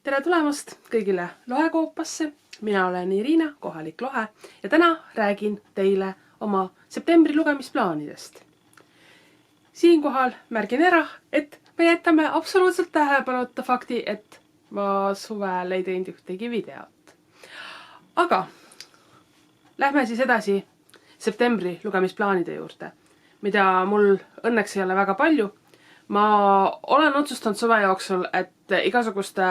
Tere tulemast kõigile loekoopasse. Mina olen Irina, kohalik lohe ja täna räägin teile oma septembri lugemisplaanidest. Siinkohal märgin ära, et me jätame absoluutselt tähelepanuta fakti, et ma suvel ei teinud ühtegi videot. Aga lähme siis edasi septembri lugemisplaanide juurde, mida mul õnneks ei ole väga palju. Ma olen otsustanud suve jooksul, et igasuguste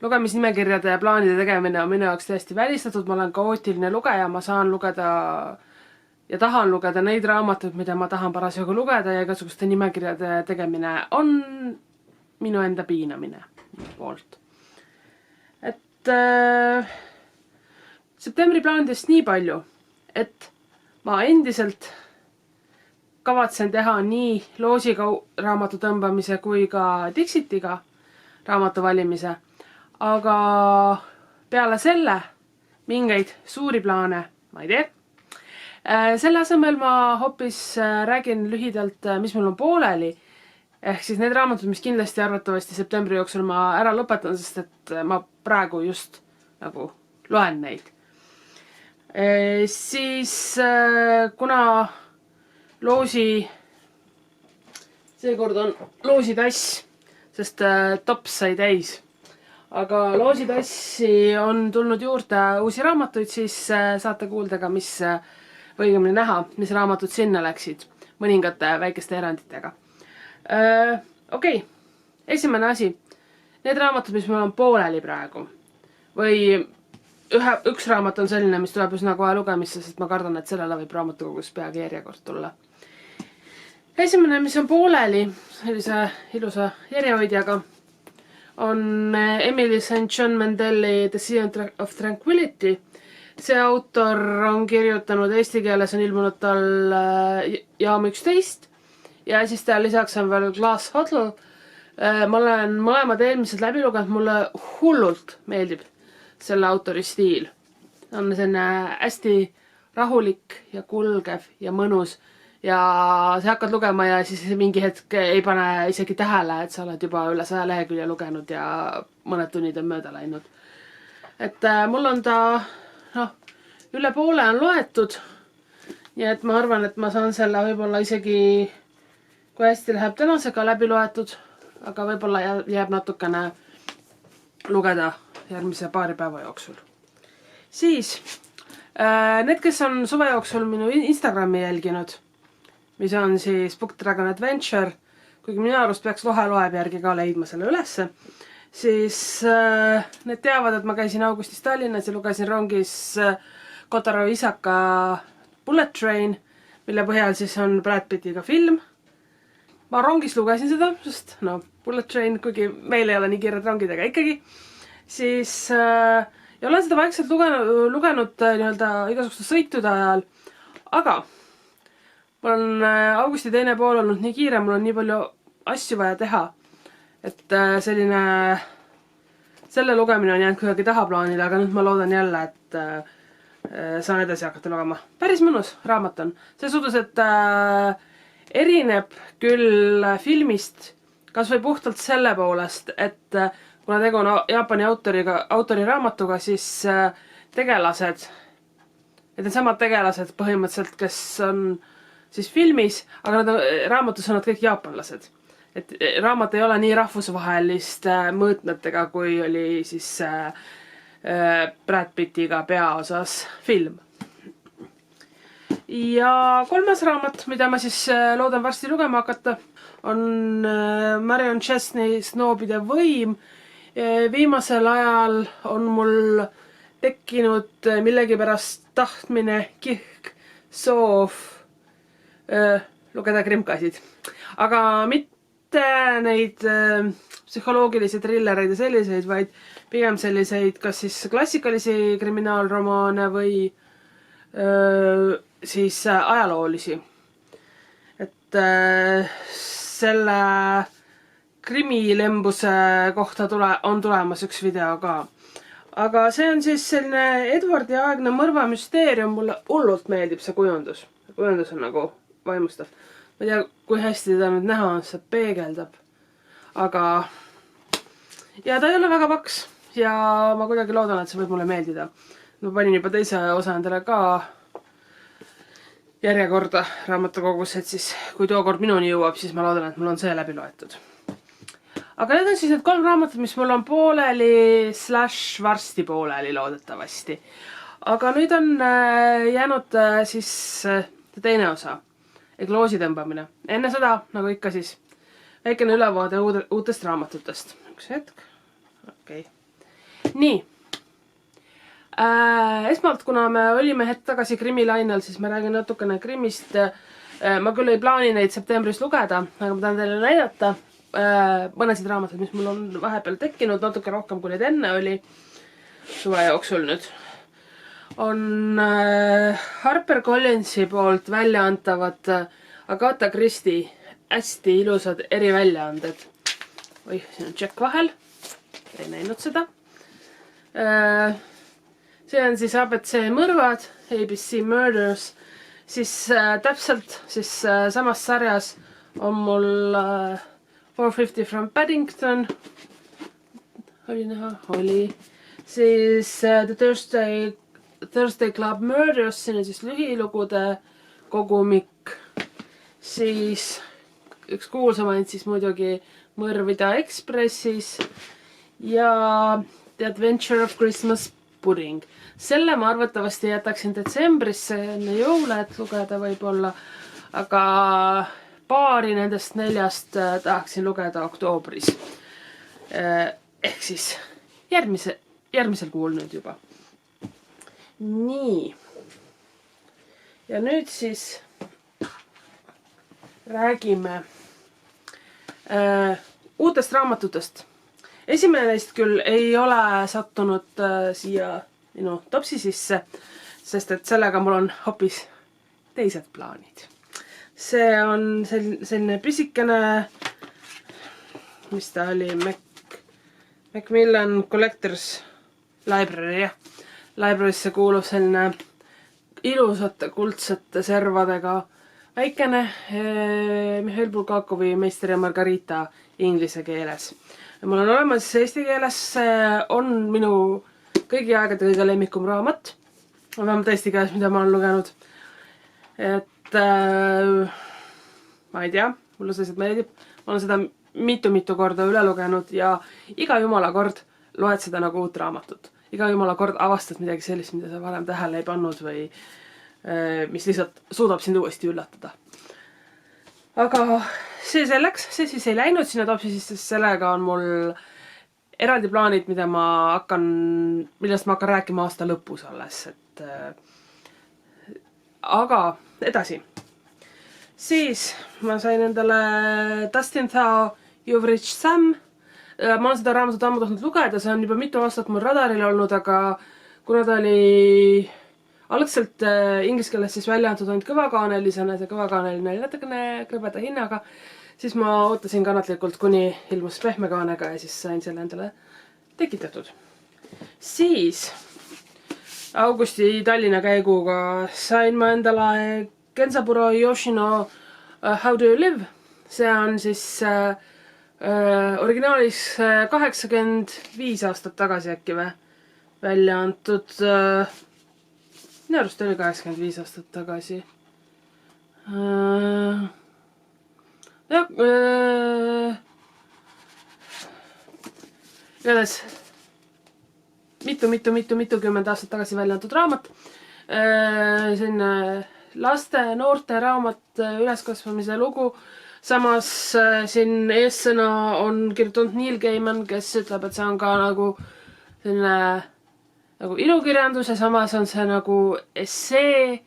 lugemisnimekirjade ja plaanide tegemine on minu jaoks täiesti välistatud. Ma olen kaootiline lugeja, ma saan lugeda ja tahan lugeda neid raamatuid, mida ma tahan parasjagu lugeda ja igasuguste nimekirjade tegemine on minu enda piinamine poolt. Et septembri plaanidest nii palju, et ma endiselt kavatsen teha nii Loosiga raamatu tõmbamise kui ka Dixitiga raamatu valimise. Aga peale selle mingeid suuri plaane ma ei tee. Selle asemel ma hoopis räägin lühidalt, mis mul on pooleli. Ehk siis need raamatud, mis kindlasti arvatavasti septembri jooksul ma ära lõpetan, sest et ma praegu just nagu loen neid. Siis kuna Loosi, seekord on Loosi tass, sest tops sai täis. Aga Loosi tassi on tulnud juurde uusi raamatuid, siis saate kuulda ka, või õigemini näha, mis raamatud sinna läksid, mõningate väikeste eranditega. Okei, esimene asi. Need raamatud, mis mul on pooleli praegu. Või üks raamat on selline, mis tuleb üsna kohe lugemisse, sest ma kardan, et sellele võib raamatukogus peagi järjekord tulla. Esimene, mis on pooleli, sellise ilusa järjehoidjaga, on Emily St. John Mandelli The Sea of Tranquility. See autor on kirjutanud eesti keeles, on ilmunud tal Jaam 11 ja siis ta lisaks on veel Glass Hotel. Ma olen mõlemad eelmised läbi lugenud, mulle hullult meeldib selle autori stiil. On selline hästi rahulik ja kulgev ja mõnus ja sa hakkad lugema ja siis mingi hetk ei pane isegi tähele, et sa oled juba üle 100 lehekülje lugenud ja mõned tunnid on mööda läinud. Et mul on ta üle poole on loetud, nii et ma arvan, et ma saan selle võib-olla isegi, kui hästi läheb tänasega läbi loetud, aga võib-olla jääb natukene lugeda järgmise paari päeva jooksul. Siis, need, kes on suve jooksul minu Instagrami jälginud, mis on siis Book Dragon Adventure, kuigi minu arust peaks loeb järgi ka leidma selle ülesse, siis need teavad, et ma käisin augustis Tallinnas ja lugesin rongis Kotaro Isaka Bullet Train, mille põhjal siis on Brad Pittiga film. Ma rongis lugesin seda, sest Bullet Train, kuigi meil ei ole nii kiired rongidega ikkagi, siis ja olen seda vaikselt lugenud igasuguste sõitude ajal, aga mul on augusti teine pool olnud nii kiire, mul on nii palju asju vaja teha, et selle lugemine on jäänud kuidagi tahaplaanile, aga nüüd ma loodan jälle, et saan edasi hakata lugema. Päris mõnus raamat on. See suhtes, et erineb küll filmist, kas või puhtalt selle poolest, et kuna tegu on Jaapani autori raamatuga, siis tegelased, need samad tegelased põhimõtteliselt, kes on siis filmis, aga raamatus on nad kõik jaapanlased. Et raamat ei ole nii rahvusvahelist mõõtmetega, kui oli siis Brad Pittiga peaosas film. Ja kolmas raamat, mida ma siis loodan varsti lugema hakata, on Marion Chesney Snoobide võim. Viimasel ajal on mul tekkinud millegipärast tahtmine, kihk, soov lugeda krimkasid. Aga mitte neid psühholoogilisi trillereid ja selliseid, vaid pigem selliseid kas siis klassikalisi kriminaalromaane või siis ajaloolisi. Et selle krimilembuse kohta on tulemas üks video ka. Aga see on siis selline Edwardi aegne mõrvamüsteerium, mulle hullult meeldib see kujundus. Kujundus on nagu vaimustav. Ma ei tea, kui hästi teda nüüd näha on, see peegeldab. Aga ja ta ei ole väga paks ja ma kuidagi loodan, et see võib mulle meeldida. Ma panin juba teise osa endale ka järjekorda raamatukogus, et siis kui tookord minuni jõuab, siis ma loodan, et mul on see läbi loetud. Aga need on siis need 3 raamatut, mis mul on pooleli / varsti pooleli loodetavasti. Aga nüüd on jäänud siis teine osa, ehk loosi tõmbamine. Enne seda, nagu ikka siis, väikene ülevaade uutest raamatutest. Üks hetk. Okei. Nii. Esmalt, kuna me olime hetk tagasi krimilainel, siis ma räägin natukene krimist. Ma küll ei plaani neid septembris lugeda, aga ma tahan teile näidata mõnesid raamatud, mis mul on vahepeal tekkinud, natuke rohkem kui neid enne oli suve jooksul nüüd. On HarperCollinsi poolt välja antavad Agatha Christie hästi ilusad eriväljaanded. Oih, siin on tšekk vahel. Ei näinud seda. See on siis ABC mõrvad, ABC Murders. Siis täpselt siis samas sarjas on mul 450 from Paddington. Oli näha? Oli. Siis The Thursday Club Murders, siin on siis lühilugude kogumik. Siis üks kuulsamaid siis muidugi Mõrvida Ekspressis ja The Adventure of Christmas Pudding. Selle ma arvatavasti jätaksin detsembrisse enne jõule, et lugeda võib-olla, aga paari nendest 4 tahaksin lugeda oktoobris. Ehk siis järgmisel kuul nüüd juba. Nii. Ja nüüd siis räägime uutest raamatutest. Esimene neist küll ei ole sattunud siia minu topsi sisse, sest et sellega mul on hoopis teised plaanid. See on selline pisikene, mis ta oli, Macmillan Collectors Library, jah. Library'sse kuulub selline ilusate kuldsete servadega väikene Mihhail Bulgakovi Meister ja Margarita inglise keeles. Mul on olemas eesti keeles, on minu kõigi aegade kõige lemmikum raamat. Vähemalt eesti keeles, mida ma olen lugenud. Et ma ei tea, mulle see lihtsalt meeldib. Ma olen seda mitu korda üle lugenud ja iga jumala kord loed seda nagu uut raamatut. Iga jumala kord avastad midagi sellist, mida sa varem tähele ei pannud või mis lihtsalt suudab sind uuesti üllatada. Aga see selleks, see siis ei läinud sinna topsi, sest sellega on mul eraldi plaanid, millest ma hakkan rääkima aasta lõpus alles. Aga edasi. Siis ma sain endale Dustin Thau You've Reached Sam. Ma olen seda raamatut ammu tahtnud lugeda, see on juba mitu aastat mul radaril olnud, aga kuna ta oli algselt inglise keeles siis välja antud ainult kõvakaanelisena, see kõvakaaneline oli natukene krõbeda hinnaga, siis ma ootasin kannatlikult, kuni ilmus pehmekaanega ja siis sain selle endale tekitatud. Siis augusti Tallinna käiguga sain ma endale Genzaburo Yoshino How Do You Live. See on siis originaalis 85 aastat tagasi äkki välja antud. Minu arust oli 85 aastat tagasi. Igatahes mitukümmend aastat tagasi välja antud raamat. Selline laste, noorte raamat, üleskasvamise lugu. Samas siin eessõna on kirjutanud Neil Gaiman, kes ütleb, et see on ka nagu selline nagu ilukirjandus ja samas on see nagu essee,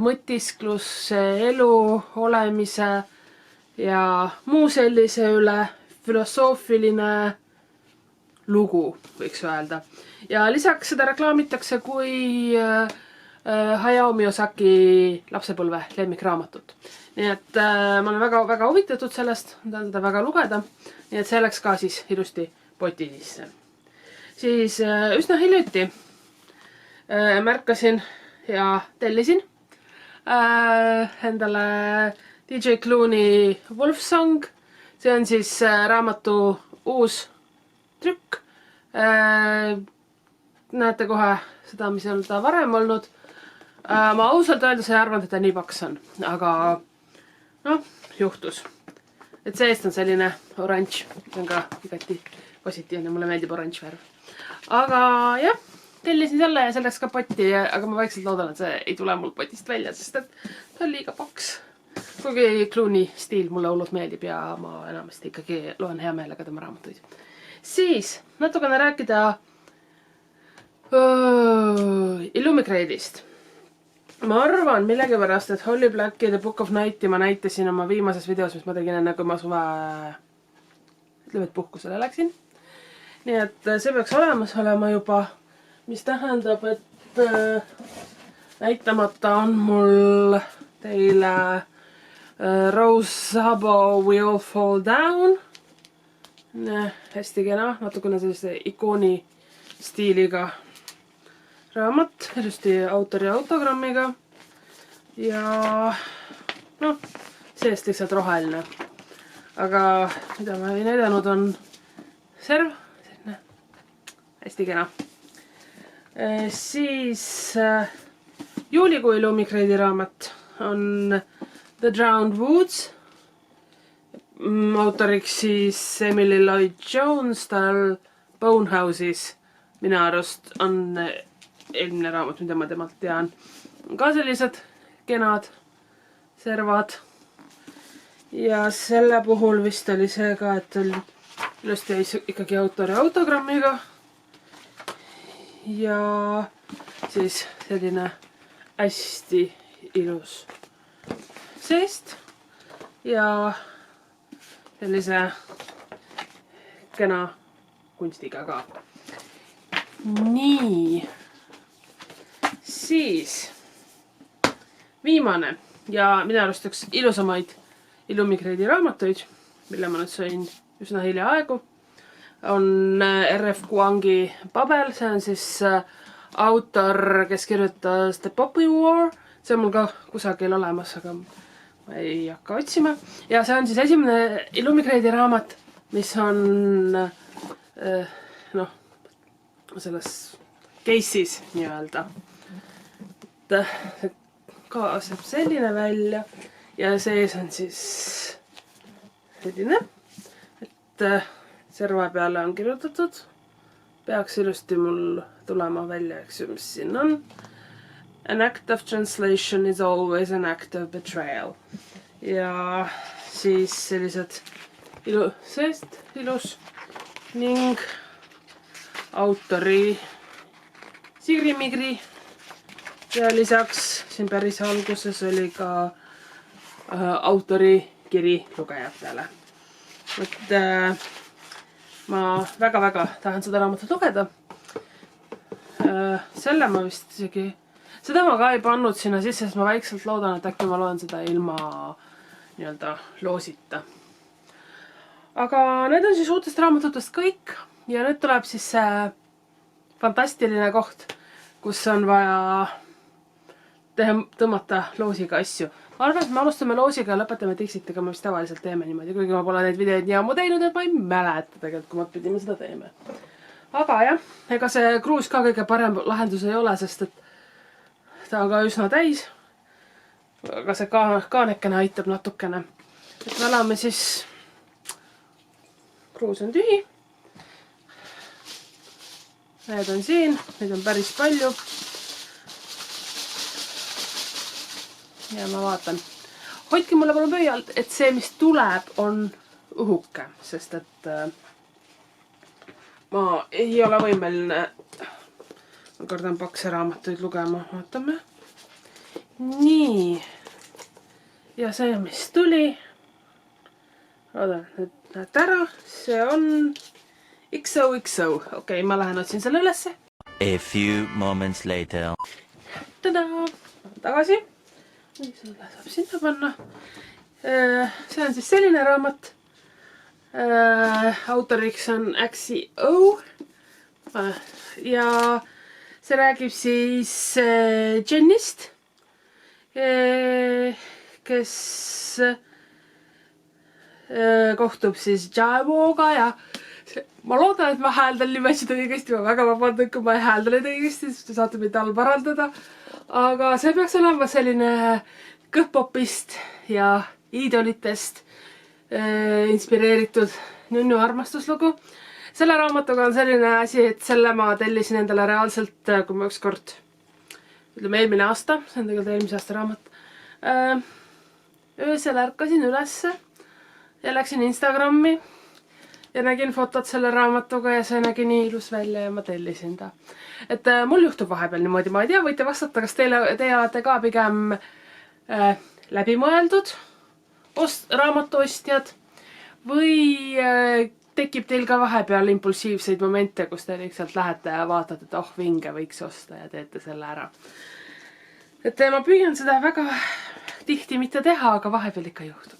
mõtisklus, elu, olemise ja muu sellise üle filosoofiline lugu, võiks öelda. Ja lisaks seda reklaamitakse kui Hayao Miyazaki lapsepõlve lemmikraamatut. Nii et ma olen väga huvitatud sellest, tahan seda väga lugeda. Nii et see läks ka siis ilusti poti sisse. Siis üsna hiljuti märkasin ja tellisin endale DJ Clooney Wolfsong. See on siis raamatu uus trükk. Näete kohe seda, mis on ta varem olnud. Ma ausalt öeldes ei arvanud, et ta nii paks on, aga noh, juhtus. Et seest on selline oranž, see on ka igati positiivne, mulle meeldib oranž värv. Aga jah, tellisin selle ja selleks ka potti, aga ma vaikselt loodan, et see ei tule mul potist välja, sest et ta on liiga paks. Kuigi Clooney stiil mulle hullult meeldib ja ma enamasti ikkagi loen hea meelega tema raamatuid. Siis natukene rääkida Illumicrade'ist. Ma arvan millegipärast, et Holly Blacki The Book of Nighti ma näitasin oma viimases videos, mis ma tegin enne, kui ma suve ütleme, et puhkusele läksin. Nii et see peaks olemas olema juba, mis tähendab, et näitamata on mul teile Rose Sabo We All Fall Down. Hästi kena, natukene selliste ikooni stiiliga raamat, ilusti autori autogrammiga ja noh, seest lihtsalt roheline. Aga mida ma ei näidanud on serv, selline hästi kena. Siis juulikuu Illumicrade'i raamat on The Drowned Woods. Autoriks siis Emily Lloyd Jones, tal Bonehouse'is minu arust on eelmine raamat, mida ma temalt tean. Ka sellised kenad servad. Ja selle puhul vist oli see ka, et ilusti ikkagi autori autogrammiga. Ja siis selline hästi ilus seest. Ja sellise kena kunstiga ka. Nii. Siis viimane ja minu arust üks ilusamaid Illumicrade'i raamatuid, mille ma nüüd sõin üsna hiljaaegu, on R.F. Kuangi Babel. See on siis autor, kes kirjutas The Poppy War. See on mul ka kusagil olemas, aga ma ei hakka otsima. Ja see on siis esimene Illumicrade'i raamat, mis on selles case'is nii-öelda. See kaaseb selline välja ja sees on siis selline, et serva peale on kirjutatud. Peaks ilusti mul tulema välja, eks ju, mis siin on. An act of translation is always an act of betrayal. Ja siis sellised seest ilus ning autori Sigri-Migri. Ja lisaks siin päris alguses oli ka autori kiri lugejatele. Et ma väga-väga tahan seda raamatut lugeda. Selle ma vist isegi, seda ma ka ei pannud sinna sisse, sest ma väikselt loodan, et äkki ma loen seda ilma nii-öelda loosita. Aga need on siis uutest raamatutest kõik ja nüüd tuleb siis see fantastiline koht, kus on vaja tõmmata loosiga asju. Ma arvan, et me alustame loosiga ja lõpetame Dixitiga, me vist tavaliselt teeme niimoodi, kuigi ma pole neid videoid nii ammu teinud, et ma ei mäleta tegelikult, kui ma pidime seda teeme. Aga jah, ega see kruus ka kõige parem lahendus ei ole, sest et ta on ka üsna täis. Aga see kaanekene aitab natukene. Et me oleme siis, kruus on tühi. Need on siin, neid on päris palju. Ja ma vaatan. Hoidke mulle palun pöialt, et see, mis tuleb, on õhuke, sest et ma ei ole võimeline, ma kardan pakse raamatuid lugema, vaatame. Nii. Ja see, mis tuli, loodan, et näete ära, see on XOXO. Okei, ma lähen otsin selle ülesse. A few moments later. Tada! Tagasi. Selle saab sinna panna. See on siis selline raamat. Autoriks on Axie O. Ja see räägib siis Jennist, kes kohtub siis Jawoga ja ma loodan, et ma hääldan nimesid õigesti, ma väga vabandan, kui ma ei häälda neid õigesti, sest te saate mind all parandada. Aga see peaks olema selline kõhpopist ja iidolitest inspireeritud nunnu armastuslugu. Selle raamatuga on selline asi, et selle ma tellisin endale reaalselt, kui ma ükskord, ütleme eelmine aasta, see on tegelikult eelmise aasta raamat, öösel ärkasin ülesse ja läksin Instagrami ja nägin fotot selle raamatuga ja see nägi nii ilus välja ja ma tellisin ta. Et mul juhtub vahepeal niimoodi, ma ei tea, võite vastata, kas teie olete ka pigem läbimõeldud raamatuostjad või tekib teil ka vahepeal impulsiivseid momente, kus te lihtsalt lähete ja vaatate, et vinge võiks osta ja teete selle ära. Et ma püüan seda väga tihti mitte teha, aga vahepeal ikka juhtub.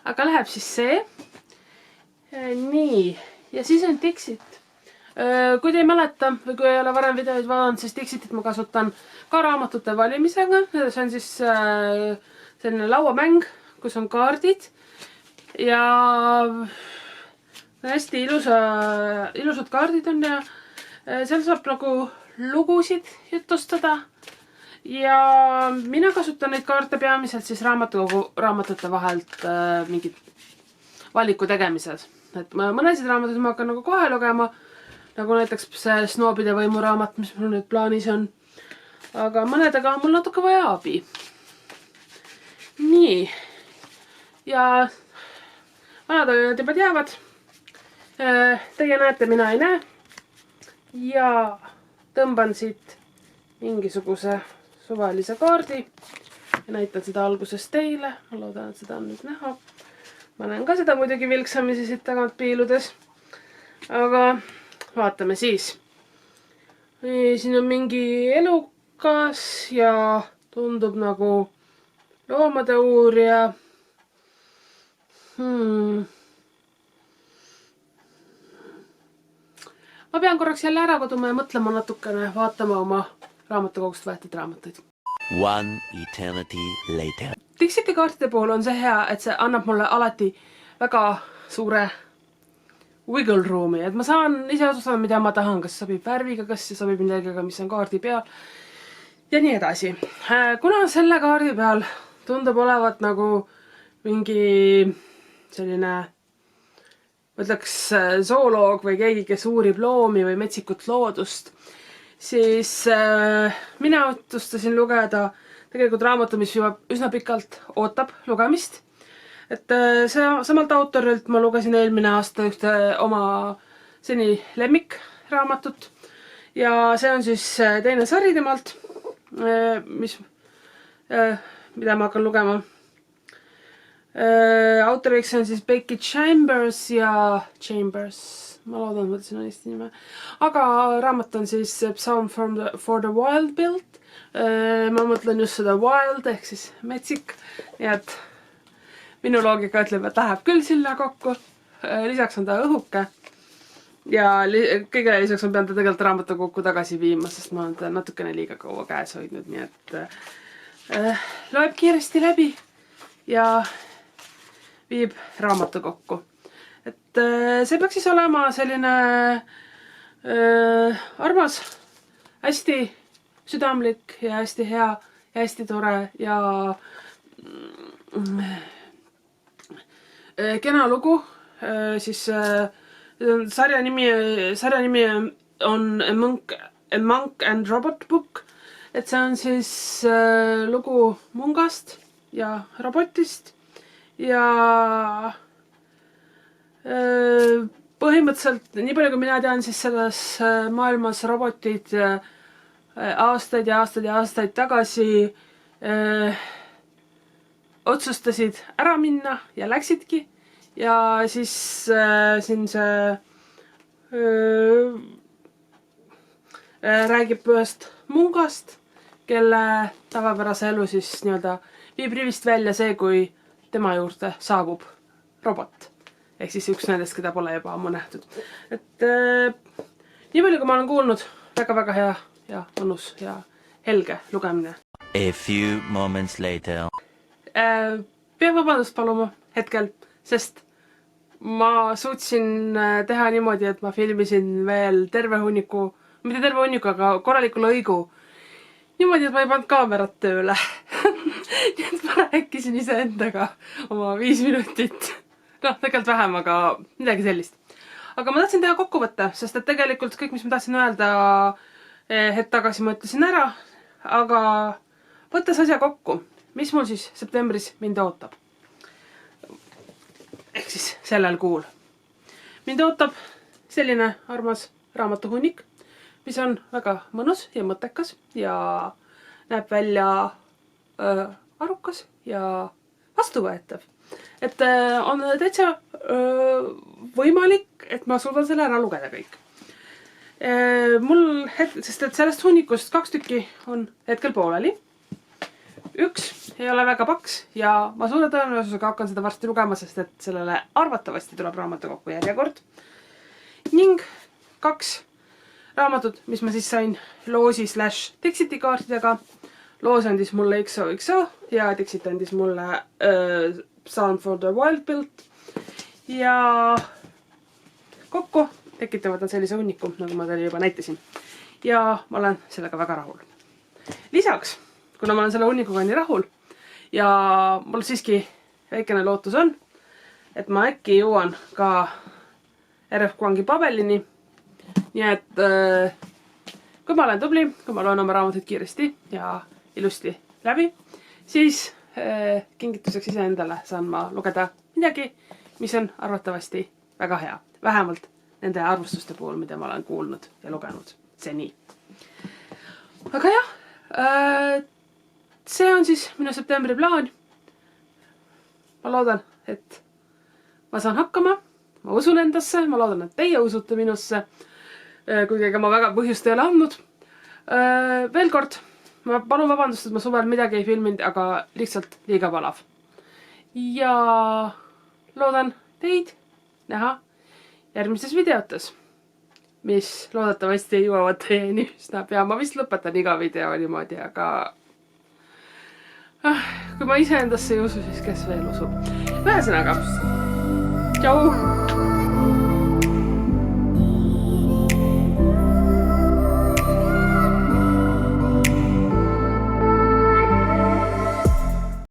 Aga läheb siis see. Nii, ja siis on Dixit. Kui te ei mäleta või kui ei ole varem videoid vaadanud, siis Dixitit ma kasutan ka raamatute valimisega. See on siis selline lauamäng, kus on kaardid ja hästi ilusad kaardid on ja seal saab nagu lugusid jutustada. Ja mina kasutan neid kaarte peamiselt siis raamatute vahelt mingit valiku tegemises. Et mõnesid raamatuid ma hakkan nagu kohe lugema, nagu näiteks see Snoobide võimuraamat, mis mul nüüd plaanis on. Aga mõnedega on mul natuke vaja abi. Nii. Ja vanad ajad juba teavad. Teie näete, mina ei näe. Ja tõmban siit mingisuguse suvalise kaardi ja näitan seda alguses teile. Ma loodan, et seda on nüüd näha. Ma näen ka seda muidugi vilksamisi siit tagant piiludes. Aga vaatame siis. Siin on mingi elukas ja tundub nagu loomade uurija. Ma pean korraks jälle ära koduma ja mõtlema natukene, vaatama oma raamatukogust võetud raamatuid. One eternity later. Dixiti kaartide puhul on see hea, et see annab mulle alati väga suure wiggle room'i, et ma saan ise otsustada, mida ma tahan, kas sobib värviga, kas see sobib midagega, mis on kaardi peal ja nii edasi. Kuna selle kaardi peal tundub olevat nagu mingi selline, ütleks zooloog või keegi, kes uurib loomi või metsikut loodust, siis mina otsustasin lugeda tegelikult raamatu, mis juba üsna pikalt ootab lugemist. Et samalt autorilt ma lugesin eelmine aasta ühte oma seni lemmik raamatut. Ja see on siis teine sari temalt, mida ma hakkan lugema. Autoriks on siis Becky Chambers ja Chambers. Ma loodan, mõtlesin õigesti nime. Aga raamat on siis Psalm for the Wild Build. Ma mõtlen just seda wild ehk siis metsik. Nii et minu loogika ütleb, et läheb küll silla kokku. Lisaks on ta õhuke. Ja kõige lisaks ma pean ta tegelikult raamatukokku tagasi viima, sest ma olen ta natukene liiga kaua käes hoidnud. Nii et loeb kiiresti läbi ja viib raamatukokku. Et see peaks siis olema selline armas, hästi südamlik ja hästi hea ja hästi tore ja kena lugu. Siis sarja nimi on A Monk and Robot Book. Et see on siis lugu mungast ja robotist ja põhimõtteliselt, nii palju kui mina tean, siis selles maailmas robotid aastaid ja aastaid ja aastaid tagasi otsustasid ära minna ja läksidki. Ja siis siin see räägib ühest mungast, kelle tavapärase elu siis nii-öelda viib rivist välja see, kui tema juurde saabub robot. Ehk siis üks nendest, keda pole juba ammu nähtud. Et nii palju, kui ma olen kuulnud, väga-väga hea ja mõnus ja helge lugemine. A few moments later. Pean vabandust paluma hetkel, sest ma suutsin teha niimoodi, et ma filmisin veel terve hunniku, mitte terve hunniku, aga korraliku lõigu. Niimoodi, et ma ei pannud kaamerat tööle. Nii et ma rääkisin iseendaga oma 5 minutit. Noh, tegelikult vähem, aga midagi sellist. Aga ma tahtsin teha kokkuvõtte, sest et tegelikult kõik, mis ma tahtsin öelda, hetk tagasi ma ütlesin ära. Aga võttes asja kokku, mis mul siis septembris mind ootab? Ehk siis sellel kuul. Mind ootab selline armas raamatuhunnik, mis on väga mõnus ja mõttekas ja näeb välja arukas ja vastuvõetav. Et on täitsa võimalik, et ma suudan selle ära lugeda kõik. Sest et sellest hunnikust 2 tükki on hetkel pooleli. 1 ei ole väga paks ja ma suure tõenäosusega hakkan seda varsti lugema, sest et sellele arvatavasti tuleb raamatukokku järjekord. Ning 2 raamatut, mis ma siis sain loosi/Dixiti kaartidega. Loos andis mulle XOXO ja Dixit andis mulle Sound for the Wild Built. Ja kokku tekitavad nad sellise hunniku, nagu ma teile juba näitasin. Ja ma olen sellega väga rahul. Lisaks, kuna ma olen selle hunnikuga nii rahul ja mul siiski väikene lootus on, et ma äkki jõuan ka RF Kwangi Pabelini. Nii et kui ma olen tubli, kui ma loen oma raamatuid kiiresti ja ilusti läbi, siis kingituseks iseendale saan ma lugeda midagi, mis on arvatavasti väga hea. Vähemalt nende arvustuste puhul, mida ma olen kuulnud ja lugenud seni. Aga jah, see on siis minu septembri plaan. Ma loodan, et ma saan hakkama. Ma usun endasse, ma loodan, et teie usute minusse, kuigi ega ma väga põhjust ei ole andnud. Veel kord, ma palun vabandust, et ma suvel midagi ei filminud, aga lihtsalt liiga palav. Ja loodan teid näha järgmistes videotes, mis loodetavasti jõuavad teieni üsna pea. Ma vist lõpetan iga video niimoodi, aga kui ma iseendasse ei usu, siis kes veel usub. Ühesõnaga, tšau!